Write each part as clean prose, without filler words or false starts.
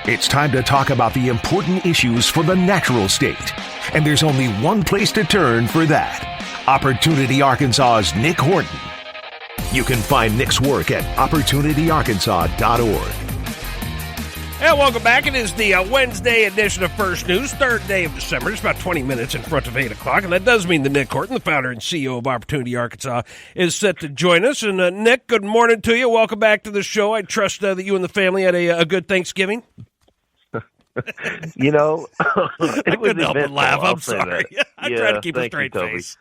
It's time to talk about the important issues for the natural state. And there's only one place to turn for that. Opportunity Arkansas's Nick Horton. You can find Nick's work at opportunityarkansas.org. And welcome back. It is the Wednesday edition of First News, third day of December. It's about 20 minutes in front of 8 o'clock, and that does mean that Nick Horton, the founder and CEO of Opportunity Arkansas, is set to join us. And Nick, good morning to you. Welcome back to the show. I trust that you and the family had a good Thanksgiving. You know, I couldn't help but laugh. I'm sorry. I'm trying to keep a straight face.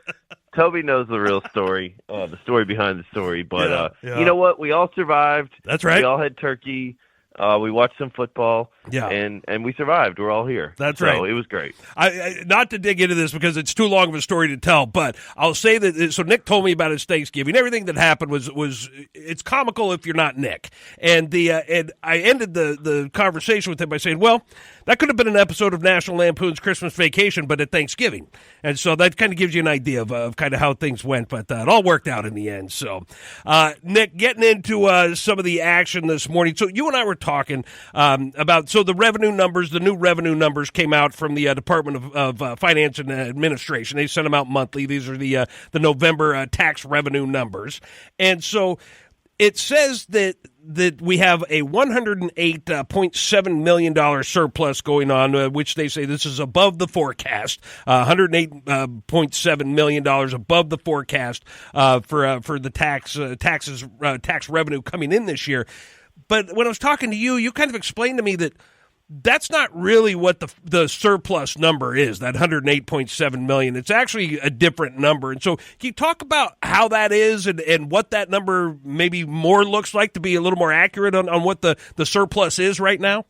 Toby knows the real story, the story behind the story. But you know what? We all survived. That's right. We all had turkey. We watched some football, and we survived. We're all here. That's right. So it was great. I not to dig into this because it's too long of a story to tell, but I'll say that. So Nick told me about his Thanksgiving. Everything that happened was it's comical if you're not Nick. And and I ended the conversation with him by saying, well, that could have been an episode of National Lampoon's Christmas Vacation, but at Thanksgiving. And so that kind of gives you an idea of kind of how things went, but it all worked out in the end. So, Nick, getting into some of the action this morning. So you and I were talking about the revenue numbers. The new revenue numbers came out from the Department of Finance and Administration. They send them out monthly. These are the November tax revenue numbers. And so it says that we have a $108.7 million surplus going on, which they say this is above the forecast, $108.7 million above the forecast for the tax revenue coming in this year. But when I was talking to you, you kind of explained to me that that's not really what the surplus number is, that $108.7 million. It's actually a different number. And so can you talk about how that is and what that number maybe more looks like to be a little more accurate on what the surplus is right now?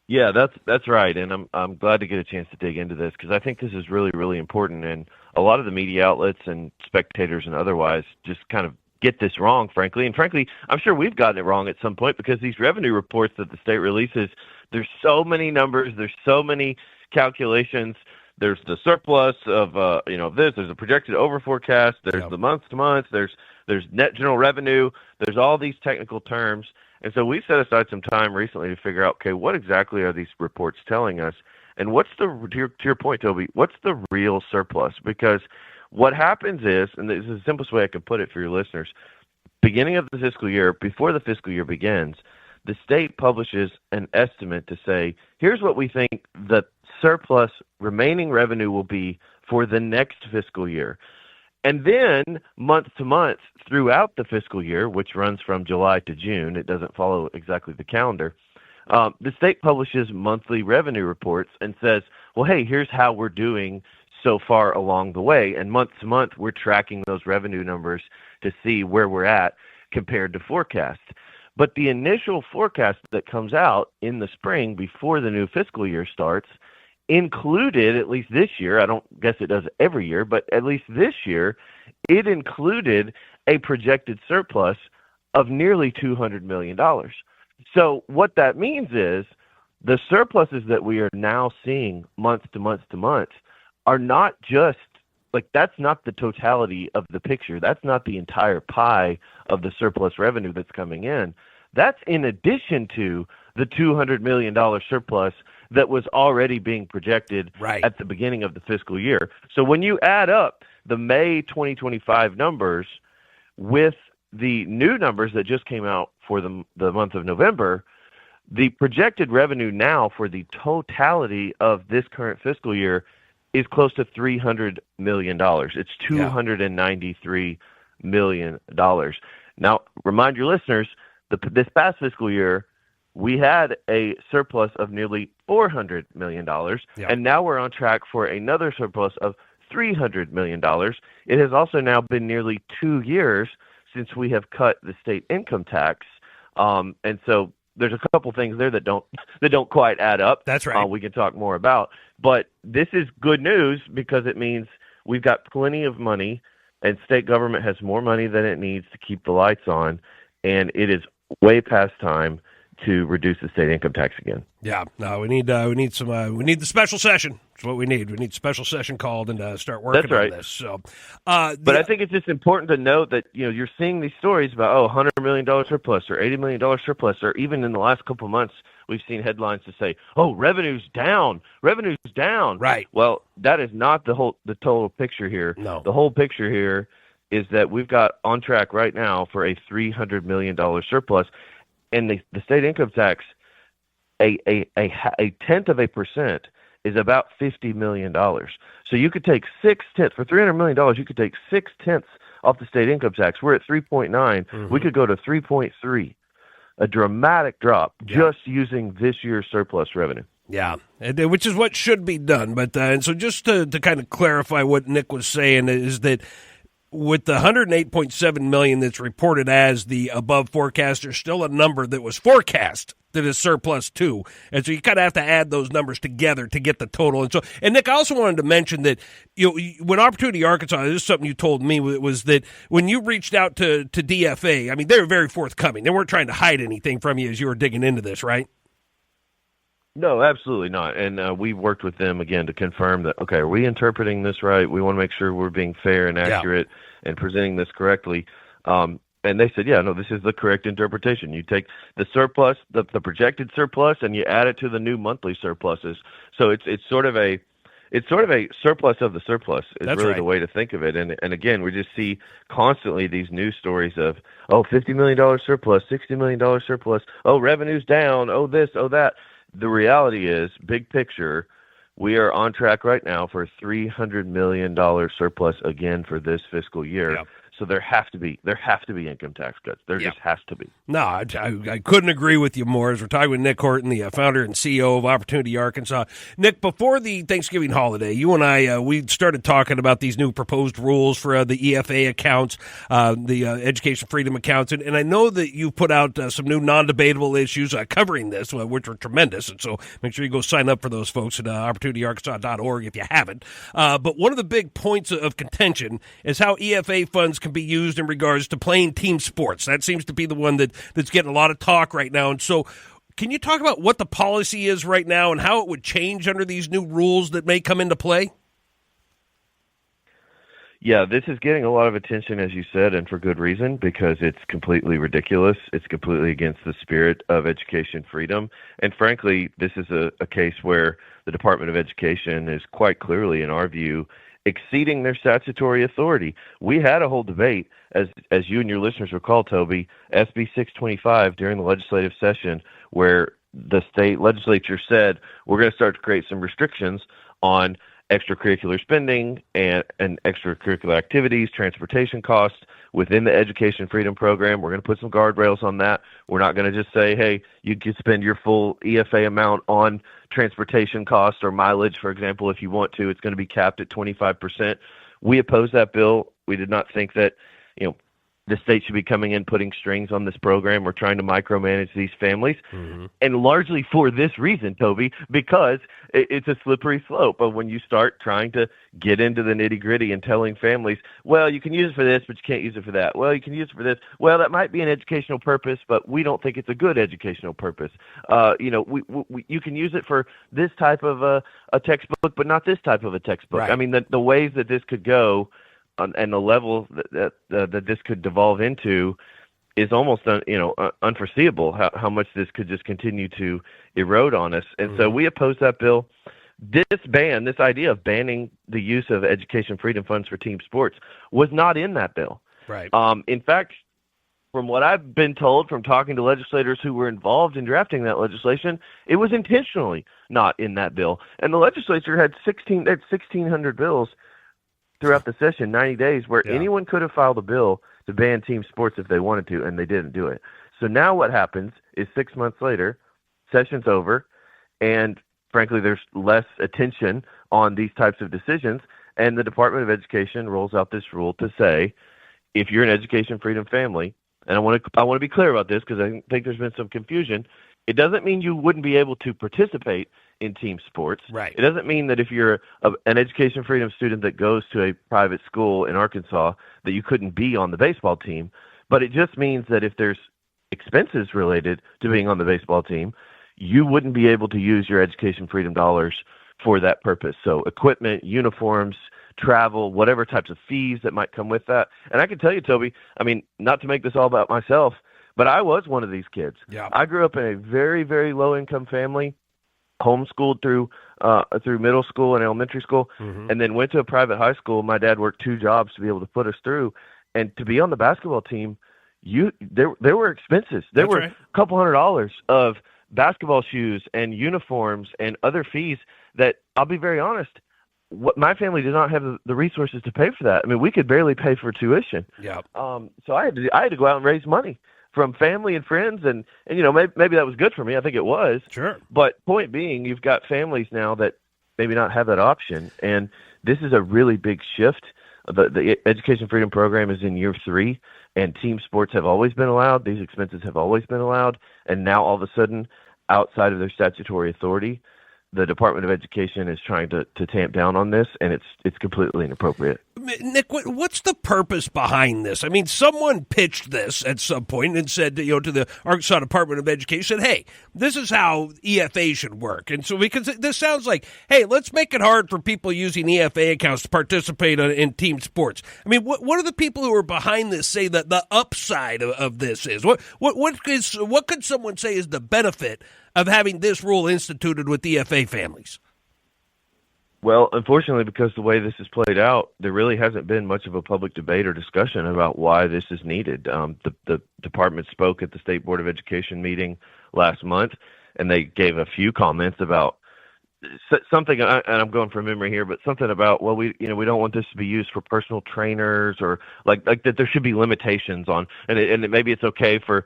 Yeah, that's right. And I'm glad to get a chance to dig into this because I think this is really, really important. And a lot of the media outlets and spectators and otherwise just kind of get this wrong, frankly. And frankly, I'm sure we've gotten it wrong at some point because these revenue reports that the state releases, there's so many numbers, there's so many calculations. There's the surplus of this, there's a projected over forecast, there's the month to month, there's net general revenue, there's all these technical terms. And so we set aside some time recently to figure out, okay, what exactly are these reports telling us? And what's to your point, Toby, what's the real surplus? Because what happens is, and this is the simplest way I can put it for your listeners, beginning of the fiscal year, before the fiscal year begins, the state publishes an estimate to say, here's what we think the surplus remaining revenue will be for the next fiscal year. And then month to month throughout the fiscal year, which runs from July to June, it doesn't follow exactly the calendar, the state publishes monthly revenue reports and says, well, hey, here's how we're doing so far along the way. And month to month, we're tracking those revenue numbers to see where we're at compared to forecast. But the initial forecast that comes out in the spring before the new fiscal year starts included, at least this year, I don't guess it does every year, but at least this year, it included a projected surplus of nearly $200 million. So what that means is the surpluses that we are now seeing month to month to month are not just that's not the totality of the picture. That's not the entire pie of the surplus revenue that's coming in. That's in addition to the $200 million surplus that was already being projected at the beginning of the fiscal year. So when you add up the May 2025 numbers with the new numbers that just came out for the month of November, the projected revenue now for the totality of this current fiscal year is close to $300 million. It's $293 million. Now, remind your listeners, this past fiscal year, we had a surplus of nearly $400 million, and now we're on track for another surplus of $300 million. It has also now been nearly 2 years since we have cut the state income tax, and so there's a couple things there that don't quite add up. That's right. We can talk more about. But this is good news because it means we've got plenty of money and state government has more money than it needs to keep the lights on, and it is way past time to reduce the state income tax again. Yeah, no, we need the special session. It's what we need. We need special session called and start working right. on this. So, but I think it's just important to note that you're seeing these stories about $100 million surplus or $80 million surplus, or even in the last couple of months we've seen headlines to say, revenue's down. Right. Well, that is not the total picture here. No. The whole picture here is that we've got on track right now for a $300 million surplus, and the state income tax, a 0.1% is about $50 million. So you could take 6/10 for $300 million. You could take 6/10 off the state income tax. We're at 3.9. Mm-hmm. We could go to 3.3. A dramatic drop just using this year's surplus revenue. Yeah, which is what should be done. But and so just to kind of clarify what Nick was saying is that with the $108.7 million that's reported as the above forecast, there's still a number that was forecast that is surplus too. And so you kind of have to add those numbers together to get the total. And Nick, I also wanted to mention that when Opportunity Arkansas, this is something you told me, was that when you reached out to DFA, I mean, they were very forthcoming. They weren't trying to hide anything from you as you were digging into this, right? No, absolutely not. And we worked with them again to confirm that, okay, are we interpreting this right? We want to make sure we're being fair and accurate and presenting this correctly. And they said, no, this is the correct interpretation. You take the surplus, the projected surplus, and you add it to the new monthly surpluses. So it's sort of a surplus of the surplus is That's really right. the way to think of it. And again, we just see constantly these news stories of, $50 million surplus, $60 million surplus, revenue's down, this, that. The reality is, big picture, we are on track right now for a $300 million surplus again for this fiscal year. Yep. So there have to be income tax cuts. There just has to be. No, I couldn't agree with you more. As we're talking with Nick Horton, the founder and CEO of Opportunity Arkansas. Nick, before the Thanksgiving holiday, you and I we started talking about these new proposed rules for the EFA accounts, the education freedom accounts, and I know that you put out some new non-debatable issues covering this, which were tremendous. And so make sure you go sign up for those folks at opportunityarkansas.org if you haven't. But one of the big points of contention is how EFA funds can be used in regards to playing team sports. That seems to be the one that's getting a lot of talk right now. And so can you talk about what the policy is right now and how it would change under these new rules that may come into play? Yeah, this is getting a lot of attention, as you said, and for good reason, because it's completely ridiculous. It's completely against the spirit of education freedom. And frankly, this is a case where the Department of Education is quite clearly, in our view, exceeding their statutory authority. We had a whole debate, as you and your listeners recall, Toby, SB 625 during the legislative session, where the state legislature said, we're going to start to create some restrictions on extracurricular spending and extracurricular activities, transportation costs within the Education Freedom Program. We're going to put some guardrails on that. We're not going to just say, hey, you can spend your full EFA amount on transportation costs or mileage, for example, if you want to. It's going to be capped at 25%. We oppose that bill. We did not think that, the state should be coming in, putting strings on this program or trying to micromanage these families. Mm-hmm. And largely for this reason, Toby, because it's a slippery slope of when you start trying to get into the nitty gritty and telling families, well, you can use it for this, but you can't use it for that. Well, you can use it for this. Well, that might be an educational purpose, but we don't think it's a good educational purpose. You can use it for this type of a textbook, but not this type of a textbook. Right. I mean, the ways that this could go and the level that this could devolve into is almost unforeseeable. How much this could just continue to erode on us, and so we oppose that bill. This idea of banning the use of education freedom funds for team sports, was not in that bill. Right. In fact, from what I've been told from talking to legislators who were involved in drafting that legislation, it was intentionally not in that bill. And the legislature had 1,600 bills throughout the session, 90 days, where anyone could have filed a bill to ban team sports if they wanted to, and they didn't do it. So now what happens is 6 months later, session's over, and frankly, there's less attention on these types of decisions, and the Department of Education rolls out this rule to say, if you're an education freedom family, and I want to be clear about this because I think there's been some confusion, it doesn't mean you wouldn't be able to participate in team sports. Right. It doesn't mean that if you're an education freedom student that goes to a private school in Arkansas that you couldn't be on the baseball team, but it just means that if there's expenses related to being on the baseball team, you wouldn't be able to use your education freedom dollars for that purpose. So equipment, uniforms, travel, whatever types of fees that might come with that. And I can tell you, Toby, I mean, not to make this all about myself, but I was one of these kids. Yeah. I grew up in a very, very low-income family, homeschooled through middle school and elementary school, and then went to a private high school. My dad worked 2 jobs to be able to put us through. And to be on the basketball team, there were expenses. There were a couple $100 of basketball shoes and uniforms and other fees that, I'll be very honest, my family did not have the resources to pay for that. I mean, we could barely pay for tuition. Yeah. So I had to go out and raise money from family and friends, and maybe that was good for me. I think it was. Sure. But point being, you've got families now that maybe not have that option, and this is a really big shift. The Education Freedom Program is in year 3, and team sports have always been allowed. These expenses have always been allowed, and now all of a sudden, outside of their statutory authority, the Department of Education is trying to tamp down on this, and it's completely inappropriate. Nick, what's the purpose behind this? I mean, someone pitched this at some point and said, to the Arkansas Department of Education, hey, this is how EFA should work. And so because this sounds like, hey, let's make it hard for people using EFA accounts to participate in team sports. I mean, what are the people who are behind this say that the upside of this is? What could someone say is the benefit of having this rule instituted with EFA families? Well, unfortunately, because the way this is played out, there really hasn't been much of a public debate or discussion about why this is needed. The department spoke at the State Board of Education meeting last month, and they gave a few comments about something, and I'm going from memory here, but something about, well, we don't want this to be used for personal trainers, or like that there should be limitations on, and maybe it's okay for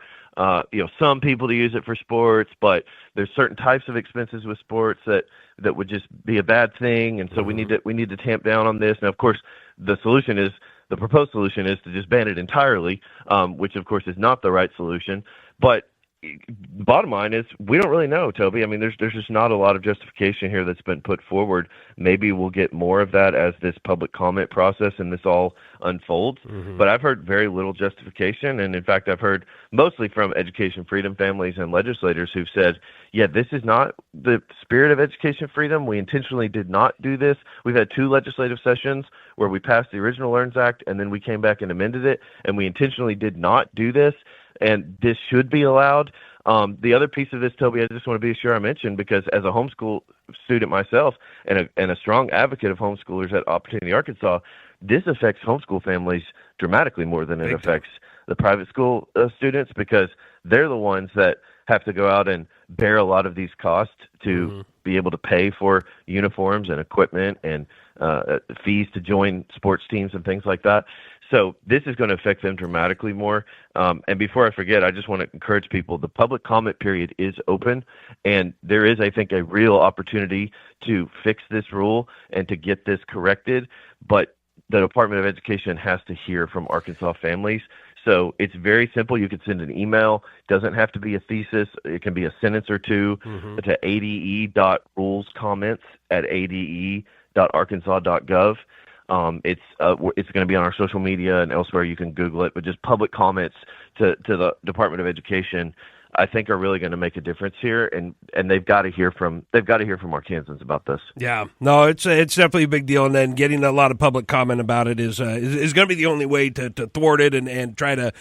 some people to use it for sports, but there's certain types of expenses with sports that would just be a bad thing, and so we need to tamp down on this. And of course, the proposed solution is to just ban it entirely, which of course is not the right solution. But bottom line is, we don't really know, Toby. I mean, there's just not a lot of justification here that's been put forward. Maybe we'll get more of that as this public comment process and this all unfolds. But I've heard very little justification, and in fact, I've heard mostly from education freedom families and legislators who've said, yeah, this is not the spirit of education freedom. We intentionally did not do this. We've had 2 legislative sessions where we passed the original LEARNS Act, and then we came back and amended it, and we intentionally did not do this. And this should be allowed. The other piece of this, Toby, I just want to be sure I mention, because as a homeschool student myself and a strong advocate of homeschoolers at Opportunity Arkansas, this affects homeschool families dramatically more than it affects the private school students, because they're the ones that have to go out and bear a lot of these costs to be able to pay for uniforms and equipment and fees to join sports teams and things like that. So this is going to affect them dramatically more. And before I forget, I just want to encourage people, the public comment period is open, and there is, I think, a real opportunity to fix this rule and to get this corrected. But the Department of Education has to hear from Arkansas families. So it's very simple. You can send an email. It doesn't have to be a thesis. It can be a sentence or two to ade.rulescomments@ade.arkansas.gov. It's going to be on our social media and elsewhere. You can Google it, but just public comments to the Department of Education, I think, are really going to make a difference here, and they've got to hear from Arkansans about this. Yeah, no, it's definitely a big deal, and then getting a lot of public comment about it is going to be the only way to thwart it and try to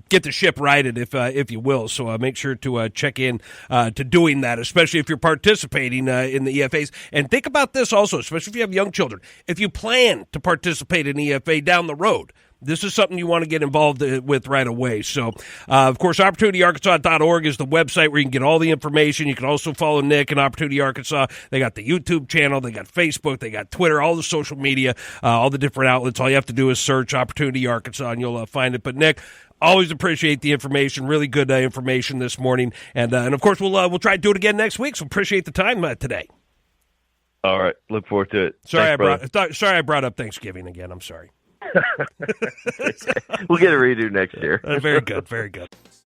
get the ship righted, if you will. So make sure to check in to doing that, especially if you're participating in the EFAs. And think about this also, especially if you have young children. If you plan to participate in EFA down the road, this is something you want to get involved with right away. So, of course, OpportunityArkansas.org is the website where you can get all the information. You can also follow Nick and Opportunity Arkansas. They got the YouTube channel. They got Facebook. They got Twitter, all the social media, all the different outlets. All you have to do is search Opportunity Arkansas, and you'll find it. But, Nick, always appreciate the information. Really good information this morning. And of course, we'll try to do it again next week. So appreciate the time today. All right. Look forward to it. Sorry, I brought up Thanksgiving again. I'm sorry. We'll get a redo next year. Very good. Very good.